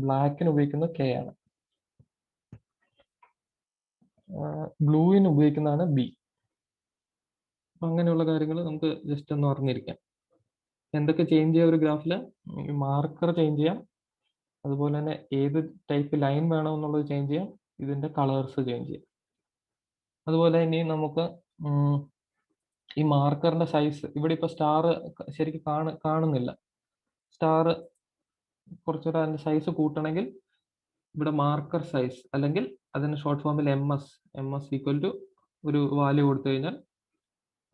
ബ്ലാക്കിന് ഉപയോഗിക്കുന്നത് കെ ആണ്. ബ്ലൂവിന് ഉപയോഗിക്കുന്നതാണ് ബി. അപ്പൊ അങ്ങനെയുള്ള കാര്യങ്ങൾ നമുക്ക് ജസ്റ്റ് ഒന്ന് അറിഞ്ഞിരിക്കാം. എന്തൊക്കെ ചേഞ്ച് ചെയ്യാം ഒരു ഗ്രാഫിൽ? മാർക്കർ ചേഞ്ച് ചെയ്യാം, അതുപോലെ തന്നെ ഏത് ടൈപ്പ് ലൈൻ വേണമെന്നുള്ളത് ചേഞ്ച് ചെയ്യാം, ഇതിന്റെ കളേഴ്സ് ചേഞ്ച് ചെയ്യാം. അതുപോലെ ഇനി നമുക്ക് ഈ മാർക്കറിന്റെ സൈസ്, ഇവിടെ ഇപ്പൊ സ്റ്റാർ ശരിക്കും കാണുന്നില്ല. സ്റ്റാർ കുറച്ചുകൂടെ അതിന്റെ സൈസ് കൂട്ടണമെങ്കിൽ ഇവിടെ മാർക്കർ സൈസ് അല്ലെങ്കിൽ അതിന്റെ ഷോർട്ട് ഫോമിൽ എം എസ് ഈക്വൽ ടു ഒരു വാല്യൂ കൊടുത്തു കഴിഞ്ഞാൽ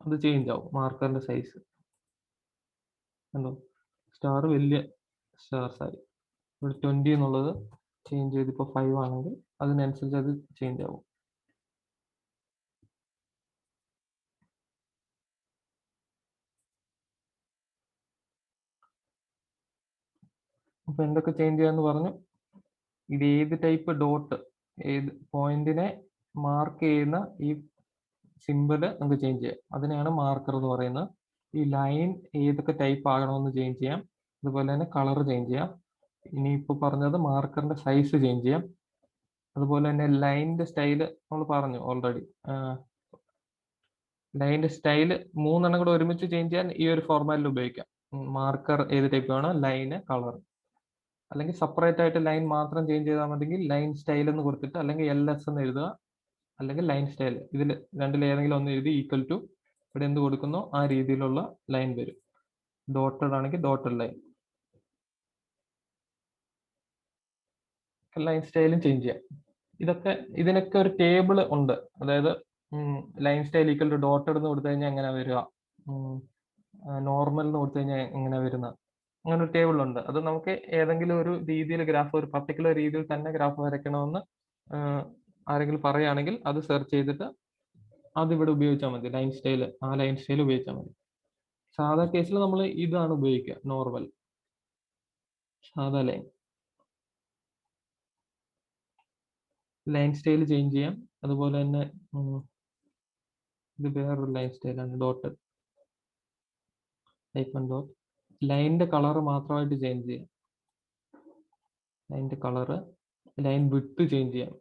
അത് ചേഞ്ച് ആവും മാർക്കറിന്റെ സൈസ്. കണ്ടോ, സ്റ്റാർ വലിയ സ്റ്റാർസ് ആയി. ഇവിടെ 20 എന്നുള്ളത് ചേഞ്ച് ചെയ്ത് ഇപ്പോൾ 5 ആണെങ്കിൽ അതിനനുസരിച്ച് അത് ചേഞ്ച് ആവും. അപ്പൊ എന്തൊക്കെ ചേഞ്ച് ചെയ്യാന്ന് പറഞ്ഞു. ഇത് ഏത് ടൈപ്പ് ഡോട്ട്, ഏത് പോയിന്റിനെ മാർക്ക് ചെയ്യുന്ന ഈ സിമ്പിള് നമുക്ക് ചേഞ്ച് ചെയ്യാം, അതിനെയാണ് മാർക്കർ എന്ന് പറയുന്നത്. ഈ ലൈൻ ഏതൊക്കെ ടൈപ്പ് ആകണമെന്ന് ചേഞ്ച് ചെയ്യാം, അതുപോലെ തന്നെ കളർ ചേഞ്ച് ചെയ്യാം. ഇനിയിപ്പോൾ പറഞ്ഞത് മാർക്കറിന്റെ സൈസ് ചേഞ്ച് ചെയ്യാം. അതുപോലെ തന്നെ ലൈനിന്റെ സ്റ്റൈല് നമ്മൾ പറഞ്ഞു ഓൾറെഡി. ലൈനിന്റെ സ്റ്റൈല് 3 എണ്ണം കൂടെ ഒരുമിച്ച് ചേഞ്ച് ചെയ്യാൻ ഈ ഒരു ഫോർമാറ്റിൽ ഉപയോഗിക്കാം. മാർക്കർ ഏത് ടൈപ്പ് വേണം, ലൈന്, കളർ. അല്ലെങ്കിൽ സെപ്പറേറ്റ് ആയിട്ട് ലൈൻ മാത്രം ചേഞ്ച് ചെയ്താൽ മതിയെങ്കിൽ ലൈൻ സ്റ്റൈൽ എന്ന് കൊടുത്തിട്ട് അല്ലെങ്കിൽ LS എന്ന് എഴുതുക, അല്ലെങ്കിൽ ലൈൻ സ്റ്റൈൽ, ഇതിൽ രണ്ടിൽ ഏതെങ്കിലും ഒന്ന് എഴുതി ഈക്വൽ ടു ഇവിടെ എന്ത് കൊടുക്കുന്നോ ആ രീതിയിലുള്ള ലൈൻ വരും. ഡോട്ടഡ് ആണെങ്കിൽ ഡോട്ടഡ് ലൈൻ. ലൈൻ സ്റ്റൈലും ചേഞ്ച് ചെയ്യാം. ഇതിനൊക്കെ ഒരു ടേബിൾ ഉണ്ട്. അതായത് line style equal to dotted എന്ന് കൊടുത്തു കഴിഞ്ഞാൽ എങ്ങനെ വരിക, നോർമൽ എന്ന് കൊടുത്തു കഴിഞ്ഞാൽ എങ്ങനെ വരുന്നത്, അങ്ങനെ ഒരു ടേബിൾ ഉണ്ട്. അത് നമുക്ക് ഏതെങ്കിലും ഒരു രീതിയിൽ ഗ്രാഫ്, ഒരു പർട്ടിക്കുലർ രീതിയിൽ തന്നെ ഗ്രാഫ് വരയ്ക്കണമെന്ന് ആരെങ്കിലും പറയുകയാണെങ്കിൽ അത് സെർച്ച് ചെയ്തിട്ട് അതിവിടെ ഉപയോഗിച്ചാൽ മതി. ലൈൻ സ്റ്റൈൽ, ആ ലൈൻ സ്റ്റൈൽ ഉപയോഗിച്ചാൽ മതി. സാധാ കേസിൽ നമ്മൾ ഇതാണ് ഉപയോഗിക്കുക, നോർമൽ സാധാ ലൈൻ. ലൈൻ സ്റ്റൈൽ ചേഞ്ച് ചെയ്യാം. അതുപോലെ തന്നെ ഇത് വേറൊരു ലൈൻ സ്റ്റൈലാണ്, ഡോട്ടഡ് ഹൈഫൻ ഡോട്ട്. ലൈനിന്റെ കളർ മാത്രമായിട്ട് ചേഞ്ച് ചെയ്യാം. ലൈനിന്റെ കളറ്, ലൈൻ വിഡ്ത്ത് ചേഞ്ച് ചെയ്യാം.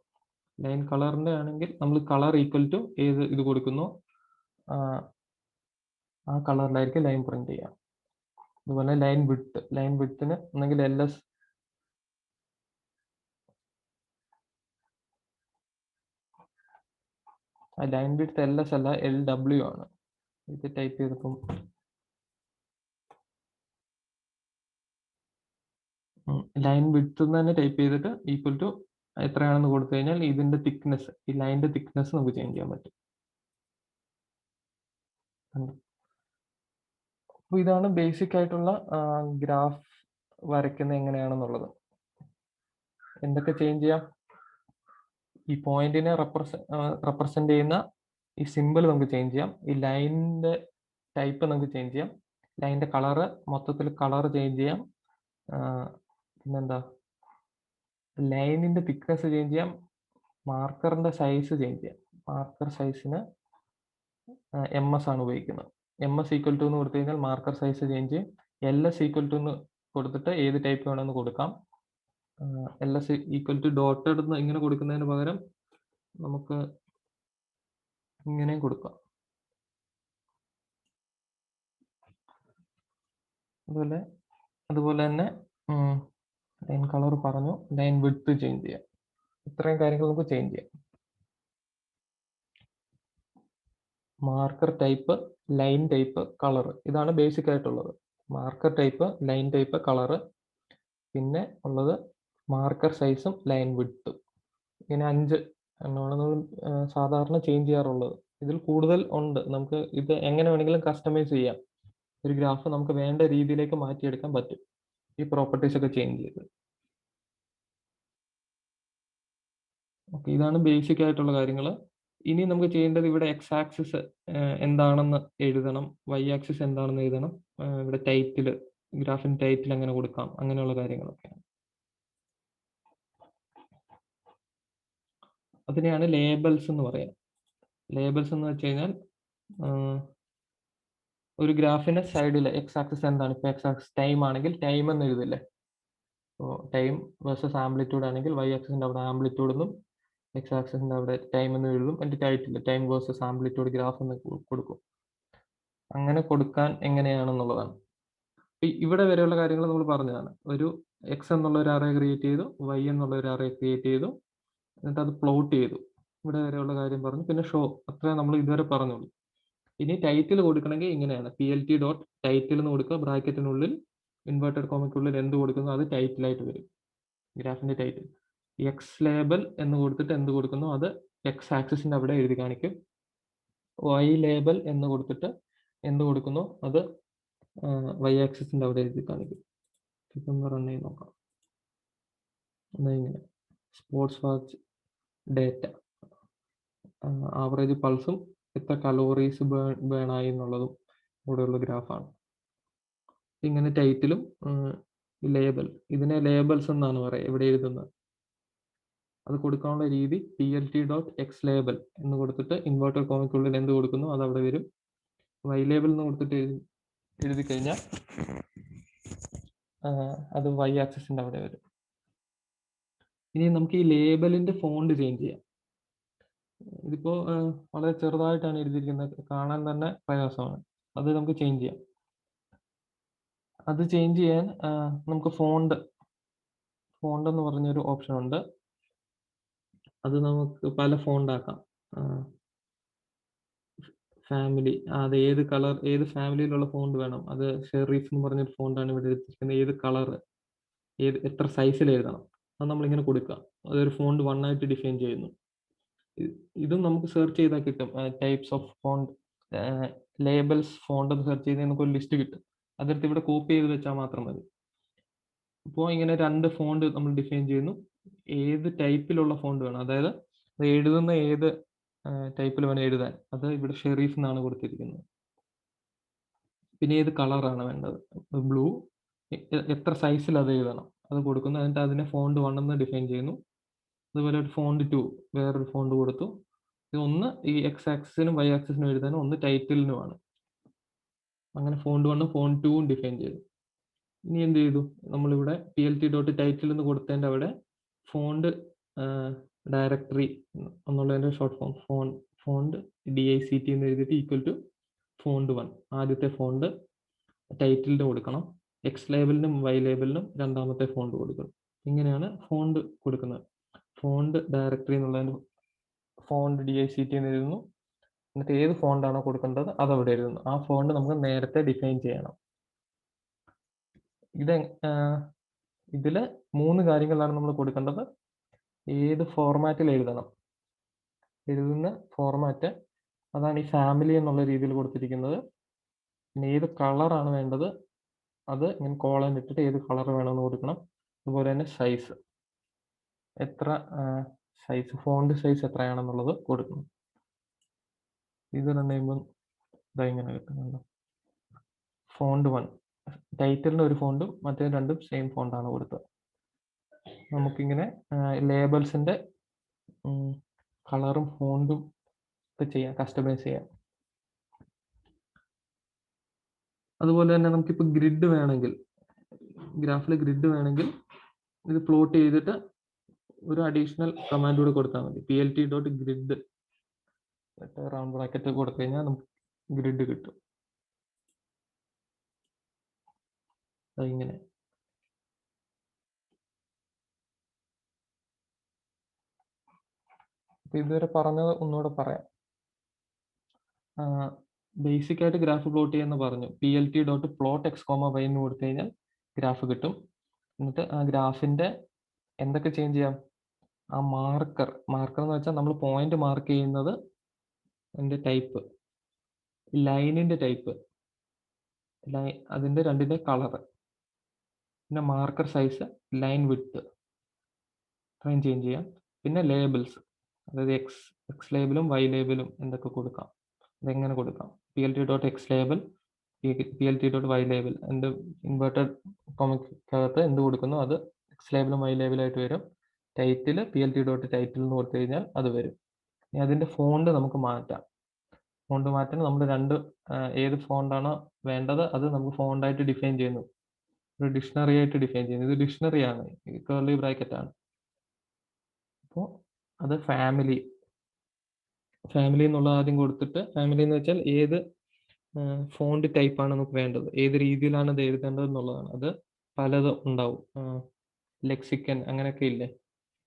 ലൈൻ കളറിന്റെ ആണെങ്കിൽ നമ്മൾ കളർ ഈക്വൽ ടു ഏത് ഇത് കൊടുക്കുന്നു ആ കളറിലായിരിക്കും ലൈൻ പ്രിന്റ് ചെയ്യാം. അതുപോലെ ലൈൻ വിഡ്ത്തിന് ഒന്നെങ്കിൽ LS, ലൈൻ വിഡ്ത്ത് LS അല്ല LW ആണ്. ഇത് ടൈപ്പ് ചെയ്തപ്പം ലൈൻ വിഡ്ത്ത് തന്നെ ടൈപ്പ് ചെയ്തിട്ട് ഈക്വൽ ടു എത്രയാണെന്ന് കൊടുത്തു കഴിഞ്ഞാൽ ഇതിന്റെ തിക്നെസ്, ഈ ലൈനിന്റെ തിക്നെസ് നമുക്ക് ചേഞ്ച് ചെയ്യാൻ പറ്റും. അപ്പൊ ഇതാണ് ബേസിക് ആയിട്ടുള്ള ഗ്രാഫ് വരയ്ക്കുന്നത് എങ്ങനെയാണെന്നുള്ളത്. എന്തൊക്കെ ചേഞ്ച് ചെയ്യാം? ഈ പോയിന്റിനെ റെപ്രസെന്റ് ചെയ്യുന്ന ഈ സിമ്പിൾ നമുക്ക് ചേഞ്ച് ചെയ്യാം. ഈ ലൈനിന്റെ ടൈപ്പ് നമുക്ക് ചേഞ്ച് ചെയ്യാം. ലൈനിന്റെ കളറ്, മൊത്തത്തിൽ കളർ ചേഞ്ച് ചെയ്യാം. പിന്നെന്താ, ലൈനിന്റെ തിക്നെസ് ചേഞ്ച് ചെയ്യാം. മാർക്കറിന്റെ സൈസ് ചേഞ്ച് ചെയ്യാം. മാർക്കർ സൈസിന് MS ആണ് ഉപയോഗിക്കുന്നത്. MS ഈക്വൽ ടു എന്ന് കൊടുത്തു കഴിഞ്ഞാൽ മാർക്കർ സൈസ് ചേഞ്ച് ചെയ്യും. LS ഈക്വൽ ടു എന്ന് കൊടുത്തിട്ട് ഏത് ടൈപ്പ് വേണമെന്ന് കൊടുക്കാം. LS ഈക്വൽ ടു ഡോട്ടഡ് എന്ന് ഇങ്ങനെ കൊടുക്കുന്നതിന് പകരം നമുക്ക് ഇങ്ങനെയും കൊടുക്കാം. അതുപോലെ തന്നെ ലൈൻ കളർ പറഞ്ഞു, ലൈൻ വിഡ്ത്ത് ചേഞ്ച് ചെയ്യാം. ഇത്രയും കാര്യങ്ങൾ നമുക്ക് ചേഞ്ച് ചെയ്യാം. Marker type, line type, colour, ഇതാണ് ബേസിക് ആയിട്ടുള്ളത്. Marker type, line type, colour. പിന്നെ ഉള്ളത് മാർക്കർ സൈസും ലൈൻ വിഡ്ത്തും. ഇങ്ങനെ 5 എണ്ണമാണ് നമ്മൾ സാധാരണ ചേഞ്ച് ചെയ്യാറുള്ളത്. ഇതിൽ കൂടുതൽ ഉണ്ട്. നമുക്ക് ഇത് എങ്ങനെ വേണമെങ്കിലും കസ്റ്റമൈസ് ചെയ്യാം. ഒരു ഗ്രാഫ് നമുക്ക് വേണ്ട രീതിയിലേക്ക് മാറ്റിയെടുക്കാൻ പറ്റും. ഈ പ്രോപ്പർട്ടീസ് ഒക്കെ ചേഞ്ച് ചെയ്ത്. ഓക്കെ, ഇതാണ് ബേസിക് ആയിട്ടുള്ള കാര്യങ്ങൾ. ഇനി നമുക്ക് ചെയ്യേണ്ടത് ഇവിടെ എക്സ് ആക്സിസ് എന്താണെന്ന് എഴുതണം, വൈ ആക്സിസ് എന്താണെന്ന് എഴുതണം, ഇവിടെ ടൈറ്റിൽ, ഗ്രാഫിന് ടൈറ്റിൽ എങ്ങനെ കൊടുക്കാം, അങ്ങനെയുള്ള കാര്യങ്ങളൊക്കെയാണ്. അതിനെയാണ് ലേബൽസ് എന്ന് പറയാം. ലേബൽസ് എന്ന് വെച്ച് കഴിഞ്ഞാൽ ഒരു ഗ്രാഫിന്റെ സൈഡിൽ എക്സ് ആക്സിസ് എന്താണ്, ഇപ്പൊ എക്സ് ആക്സിസ് ടൈം ആണെങ്കിൽ ടൈം എന്ന് എഴുതില്ലേ. അപ്പോൾ ടൈം വേഴ്സസ് ആംപ്ലിറ്റ്യൂഡ് ആണെങ്കിൽ വൈ ആക്സിസിന്റെ അവിടെ ആംപ്ലിറ്റ്യൂഡ് എന്നും എക്സ് ആക്സിസിന്റെ അവിടെ ടൈം എന്ന് എഴുതും. എൻ്റെ title time versus amplitude graph എന്ന് കൊടുക്കും. അങ്ങനെ കൊടുക്കാൻ എങ്ങനെയാണെന്നുള്ളതാണ്. ഇവിടെ വരെയുള്ള കാര്യങ്ങൾ നമ്മൾ പറഞ്ഞതാണ്. ഒരു എക്സ് എന്നുള്ള ഒരു അറേ ക്രിയേറ്റ് ചെയ്തു, വൈ എന്നുള്ള ഒരു അറേ ക്രിയേറ്റ് ചെയ്തു, എന്നിട്ട് അത് പ്ലോട്ട് ചെയ്തു. ഇവിടെ വരെയുള്ള കാര്യം പറഞ്ഞു. പിന്നെ ഷോ, അത്രേ നമ്മൾ ഇതുവരെ പറഞ്ഞുള്ളൂ. ഇനി ടൈറ്റിൽ കൊടുക്കണമെങ്കിൽ ഇങ്ങനെയാണ്, PLT ഡോട്ട് ടൈറ്റിൽ എന്ന് കൊടുക്കുക, ബ്രാക്കറ്റിനുള്ളിൽ ഇൻവേർട്ടഡ് കോമയ്ക്കുള്ളിൽ എന്ത് കൊടുക്കുന്നു അത് ടൈറ്റിലായിട്ട് വരും, ഗ്രാഫിന്റെ ടൈറ്റിൽ. എക്സ് ലേബൽ എന്ന് കൊടുത്തിട്ട് എന്ത് കൊടുക്കുന്നു അത് എക്സ് ആക്സിസിന്റെ അവിടെ എഴുതി കാണിക്കും. വൈ ലേബൽ എന്ന് കൊടുത്തിട്ട് എന്ത് കൊടുക്കുന്നു അത് വൈ ആക്സിസിന്റെ അവിടെ എഴുതി കാണിക്കും. ഇതൊന്ന് റൺ ചെയ്ത് നോക്കാം. ഇങ്ങനെ സ്പോർട്സ് വാച്ച് ഡേറ്റ, ആവറേജ് പൾസും എത്ര കലോറീസ് ബേൺ ആയി എന്നുള്ളതും കൂടെയുള്ള ഗ്രാഫാണ്. ഇങ്ങനെ ടൈറ്റിലും ലേബൽ, ഇതിനെ ലേബൽസ് എന്നാണ് പറയുക ഇവിടെ എഴുതുന്നത്. അത് കൊടുക്കാനുള്ള രീതി PLT ഡോട്ട് എക്സ് ലേബൽ എന്ന് കൊടുത്തിട്ട് ഇൻവേർട്ടർ കോമയ്ക്കുള്ളിൽ എന്ത് കൊടുക്കുന്നു അത് അവിടെ വരും. വൈ ലേബൽ എന്ന് കൊടുത്തിട്ട് എഴുതി കഴിഞ്ഞാൽ അത് വൈ ആക്സിസിന്റെ അവിടെ വരും. ഇനി നമുക്ക് ഈ ലേബലിന്റെ ഫോണ്ട് ചേഞ്ച് ചെയ്യാം. ഇതിപ്പോ വളരെ ചെറുതായിട്ടാണ് എഴുതിയിരിക്കുന്നത്, കാണാൻ തന്നെ പ്രയാസമാണ്. അത് നമുക്ക് ചേഞ്ച് ചെയ്യാം. അത് ചേഞ്ച് ചെയ്യാൻ നമുക്ക് ഫോണ്ട് എന്ന് പറഞ്ഞൊരു ഓപ്ഷൻ ഉണ്ട്. അത് നമുക്ക് പല ഫോണ്ട് ആക്കാം. ഫാമിലി, അത് ഏത് കളർ, ഏത് ഫാമിലിയിലുള്ള ഫോണ്ട് വേണം, അത് ഷെറീഫ് എന്ന് പറഞ്ഞൊരു ഫോണ്ടാണ് ഇവിടെ എടുത്തിരിക്കുന്നത്. ഏത് കളർ, എത്ര സൈസിൽ എഴുതണം, അത് നമ്മളിങ്ങനെ കൊടുക്കുക. അതൊരു ഫോണ്ട് 1 ആയിട്ട് ഡിഫൈൻ ചെയ്യുന്നു. ഇതും നമുക്ക് സെർച്ച് ചെയ്താൽ കിട്ടും. Types of font, labels font എന്ന് സെർച്ച് ചെയ്താൽ നമുക്ക് ഒരു ലിസ്റ്റ് കിട്ടും. അതെടുത്ത് ഇവിടെ കോപ്പി ചെയ്ത് വെച്ചാൽ മാത്രം മതി. ഇപ്പോൾ ഇങ്ങനെ 2 ഫോണ്ട് നമ്മൾ ഡിഫൈൻ ചെയ്യുന്നു. ഏത് ടൈപ്പിലുള്ള ഫോണ്ട് വേണം, അതായത് എഴുതുന്ന ഏത് ടൈപ്പിൽ വേണം എഴുതാൻ, അത് ഇവിടെ ഷെറീഫ് എന്നാണ് കൊടുത്തിരിക്കുന്നത്. പിന്നെ ഏത് കളറാണ് വേണ്ടത്, ബ്ലൂ, എത്ര സൈസിൽ അത് എഴുതണം അത് കൊടുക്കുന്നു. എന്നിട്ട് അതിനെ ഫോണ്ട് 1 എന്ന് ഡിഫൈൻ ചെയ്യുന്നു. അതുപോലെ ഒരു ഫോണ്ട് 2 വേറൊരു ഫോണ്ട് കൊടുത്തു. ഇതൊന്ന് ഈ എക്സ് ആക്സിസിനും വൈ ആക്സിസിനും എഴുതാനും, ഒന്ന് ടൈറ്റിലിനുമാണ്. അങ്ങനെ ഫോണ്ട് 1 ഫോണ്ട് 2 ഡിഫൈൻ ചെയ്തു. ഇനി എന്ത് ചെയ്തു, നമ്മളിവിടെ PLT ഡോട്ട് ടൈറ്റിൽ എന്ന് കൊടുത്തതിൻ്റെ അവിടെ ഫോണ്ട് ഡയറക്ടറി എന്നുള്ളതിൻ്റെ ഷോർട്ട് ഫോം ഫോണ്ട് DICT എന്ന് എഴുതിയിട്ട് ഈക്വൽ ടു ഫോണ്ട് 1, ആദ്യത്തെ ഫോണ്ട് ടൈറ്റിലിന് കൊടുക്കണം. എക്സ് ലേബലിനും വൈ ലേബലിനും രണ്ടാമത്തെ ഫോണ്ട് കൊടുക്കണം. ഇങ്ങനെയാണ് ഫോണ്ട് കൊടുക്കുന്നത്. ഫോണ്ട് ഡയറക്ടറി എന്നുള്ളതിന് ഫോണ്ട് DICT എന്ന് എഴുതുന്നു. എന്നിട്ട് ഏത് ഫോണ്ടാണോ കൊടുക്കേണ്ടത് അത് അവിടെ എഴുതുന്നു. ആ ഫോണ്ട് നമുക്ക് നേരത്തെ ഡിഫൈൻ ചെയ്യണം. ഇതില് 3 കാര്യങ്ങളാണ് നമ്മൾ കൊടുക്കേണ്ടത്. ഏത് ഫോർമാറ്റിൽ എഴുതണം, എഴുതുന്ന ഫോർമാറ്റ്, അതാണ് ഈ ഫാമിലി എന്നുള്ള രീതിയിൽ കൊടുത്തിരിക്കുന്നത്. പിന്നെ ഏത് കളറാണ് വേണ്ടത്, അത് ഇങ്ങനെ കോളൻ ഇട്ടിട്ട് ഏത് കളർ വേണമെന്ന് കൊടുക്കണം. അതുപോലെ തന്നെ സൈസ്, എത്ര സൈസ്, ഫോണ്ട് സൈസ് എത്രയാണെന്നുള്ളത് കൊടുക്കണം. ഇത് റൺ ചെയ്യുമ്പോൾ ഇങ്ങനെ കിട്ടുന്നുണ്ട്. ഫോണ്ട് 1, ടൈറ്റിലിന് ഒരു ഫോണ്ടും മറ്റേ രണ്ടും സെയിം ഫോണ്ടാണ് കൊടുത്തത്. നമുക്കിങ്ങനെ ലേബൽസിന്റെ കളറും ഫോണ്ടും ഒക്കെ ചെയ്യാം, കസ്റ്റമൈസ് ചെയ്യാം. അതുപോലെ തന്നെ നമുക്കിപ്പോൾ ഗ്രിഡ് വേണമെങ്കിൽ, ഗ്രാഫിൽ ഗ്രിഡ് വേണമെങ്കിൽ ഇത് പ്ലോട്ട് ചെയ്തിട്ട് ഒരു അഡീഷണൽ കമാൻഡ് കൂടെ കൊടുത്താൽ മതി. PLT dot grid round bracket കൊടുത്തു കഴിഞ്ഞാൽ നമുക്ക് ഗ്രിഡ് കിട്ടും. ഇങ്ങനെ ഇതുവരെ പറഞ്ഞത് ഒന്നുകൂടെ പറയാം. ബേസിക് ആയിട്ട് ഗ്രാഫ് പ്ലോട്ട് ചെയ്യാന്ന് പറഞ്ഞു. PLT dot plot x comma y എന്ന് കൊടുത്തു കഴിഞ്ഞാൽ ഗ്രാഫ് കിട്ടും. എന്നിട്ട് ആ ഗ്രാഫിന്റെ എന്തൊക്കെ ചേഞ്ച് ചെയ്യാം, ആ മാർക്കർ എന്ന് വെച്ചാൽ നമ്മൾ പോയിന്റ് മാർക്ക് ചെയ്യുന്നത് അതിൻ്റെ ടൈപ്പ്, ലൈനിൻ്റെ ടൈപ്പ്, അതിൻ്റെ രണ്ടിൻ്റെ കളറ്, പിന്നെ മാർക്കർ സൈസ്, ലൈൻ വിഡ്ത്ത് ഇത്രയും ചേഞ്ച് ചെയ്യാം. പിന്നെ ലേബിൾസ്, അതായത് എക്സ് ലേബിളും വൈ ലേബിളും എന്തൊക്കെ കൊടുക്കാം, അതെങ്ങനെ കൊടുക്കാം. plt.x ലേബിൾ, plt.y ലേബിൾ, എൻ്റെ ഇൻവേർട്ടഡ് കോമിക്കകത്ത് എന്ത് കൊടുക്കുന്നു അത് എക്സ് ലേബിളും വൈ ലേബിളായിട്ട് വരും. ടൈറ്റിൽ plt.title എന്ന് കൊടുത്തു കഴിഞ്ഞാൽ അത് വരും. ഇനി അതിൻ്റെ ഫോണ്ട് നമുക്ക് മാറ്റാം. ഫോണ്ട് മാറ്റാൻ നമ്മൾ ഏത് ഫോണ്ടാണോ വേണ്ടത് അത് നമുക്ക് ഫോണ്ടായിട്ട് ഡിഫൈൻ ചെയ്യുന്നു. ഒരു ഡിക്ഷണറി ആയിട്ട് ഡിഫൈൻ ചെയ്യുന്നു. ഇത് ഡിക്ഷണറി ആണ്, കേർലി ബ്രാക്കറ്റ് ആണ്. അപ്പോൾ അത് ഫാമിലി എന്നുള്ളത് ആദ്യം കൊടുത്തിട്ട്, ഫാമിലി എന്ന് വെച്ചാൽ ഏത് ഫോണ്ട് ടൈപ്പാണ് നമുക്ക് വേണ്ടത്, ഏത് രീതിയിലാണ് ഇത് എഴുതേണ്ടത് എന്നുള്ളതാണ്. അത് പലതും ഉണ്ടാവും, ലെക്സിക്കൻ അങ്ങനെയൊക്കെ ഇല്ലേ.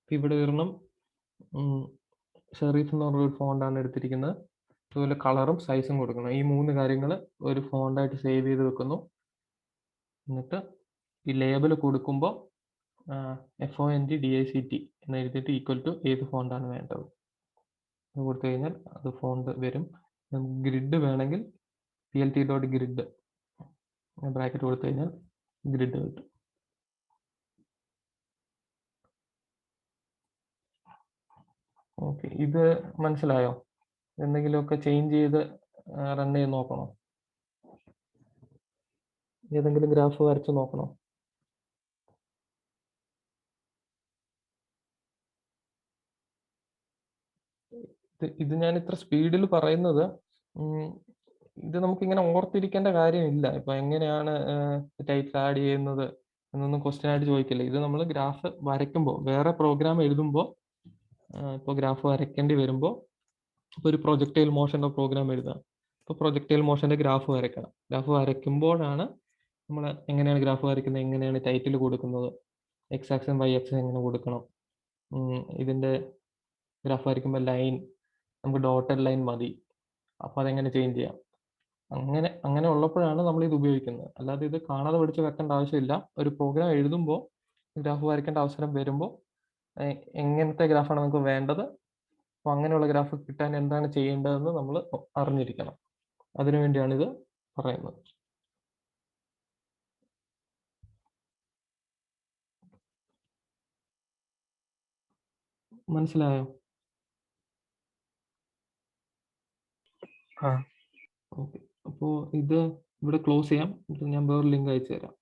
ഇപ്പം ഇവിടെ ഒരെണ്ണം ഷെറീഫ് എന്ന് പറഞ്ഞൊരു ഫോണ്ടാണ് എടുത്തിരിക്കുന്നത്. അതുപോലെ കളറും സൈസും കൊടുക്കണം. ഈ 3 കാര്യങ്ങൾ ഒരു ഫോണ്ടായിട്ട് സേവ് ചെയ്ത് വെക്കുന്നു. എന്നിട്ട് ഈ ലേബൽ കൊടുക്കുമ്പോൾ FONTDICT എന്ന് എഴുതിയിട്ട് ഈക്വൽ ടു ഏത് ഫോണ്ടാണ് വേണ്ടത് അത് കൊടുത്തു കഴിഞ്ഞാൽ അത് ഫോണ്ട് വരും. ഗ്രിഡ് വേണമെങ്കിൽ plt.grid ബ്രാക്കറ്റ് കൊടുത്തു കഴിഞ്ഞാൽ ഗ്രിഡ് കിട്ടും. ഓക്കെ, ഇത് മനസ്സിലായോ? എന്തെങ്കിലുമൊക്കെ ചേഞ്ച് ചെയ്ത് റൺ ചെയ്ത് നോക്കണോ? ഏതെങ്കിലും ഗ്രാഫ് വരച്ച് നോക്കണോ? ഇത് ഞാൻ ഇത്ര സ്പീഡിൽ പറയുന്നത്, ഇത് നമുക്കിങ്ങനെ ഓർത്തിരിക്കേണ്ട കാര്യമില്ല. ഇപ്പൊ എങ്ങനെയാണ് ടൈറ്റിൽ ആഡ് ചെയ്യുന്നത് എന്നൊന്നും ക്വസ്റ്റ്യൻ ആയിട്ട് ചോദിക്കില്ല. ഇത് നമ്മൾ ഗ്രാഫ് വരയ്ക്കുമ്പോൾ, വേറെ പ്രോഗ്രാം എഴുതുമ്പോൾ, ഇപ്പോൾ ഗ്രാഫ് വരയ്ക്കേണ്ടി വരുമ്പോൾ, ഇപ്പോൾ ഒരു പ്രൊജക്ടൈൽ മോഷൻ്റെ പ്രോഗ്രാം എഴുതാം. ഇപ്പോൾ പ്രൊജക്ടൈൽ മോഷൻ്റെ ഗ്രാഫ് വരയ്ക്കണം. ഗ്രാഫ് വരയ്ക്കുമ്പോഴാണ് നമ്മൾ എങ്ങനെയാണ് ഗ്രാഫ് വരയ്ക്കുന്നത്, എങ്ങനെയാണ് ടൈറ്റിൽ കൊടുക്കുന്നത്, എക്സ് ആക്സും വൈ ആക്സും എങ്ങനെ കൊടുക്കണം, ഇതിൻ്റെ ഗ്രാഫ് വരയ്ക്കുമ്പോൾ ലൈൻ നമുക്ക് ഡോട്ടഡ് ലൈൻ മതി, അപ്പോൾ അതെങ്ങനെ ചേഞ്ച് ചെയ്യാം, അങ്ങനെ ഉള്ളപ്പോഴാണ് നമ്മൾ ഇത് ഉപയോഗിക്കുന്നത്. അല്ലാതെ ഇത് കാണാതെ പഠിച്ച് വെക്കേണ്ട ആവശ്യമില്ല. ഒരു പ്രോഗ്രാം എഴുതുമ്പോൾ ഗ്രാഫ് വരയ്ക്കേണ്ട അവസരം വരുമ്പോൾ എങ്ങനത്തെ ഗ്രാഫാണ് നമുക്ക് വേണ്ടത്, അപ്പോൾ അങ്ങനെയുള്ള ഗ്രാഫ് കിട്ടാൻ എന്താണ് ചെയ്യേണ്ടതെന്ന് നമ്മൾ അറിഞ്ഞിരിക്കണം. അതിനുവേണ്ടിയാണ് ഇത് പറയുന്നത്. മനസ്സിലായോ? ഓക്കെ, അപ്പോൾ ഇത് ഇവിടെ ക്ലോസ് ചെയ്യാം. ഞാൻ വേറെ ലിങ്ക് അയച്ചു തരാം.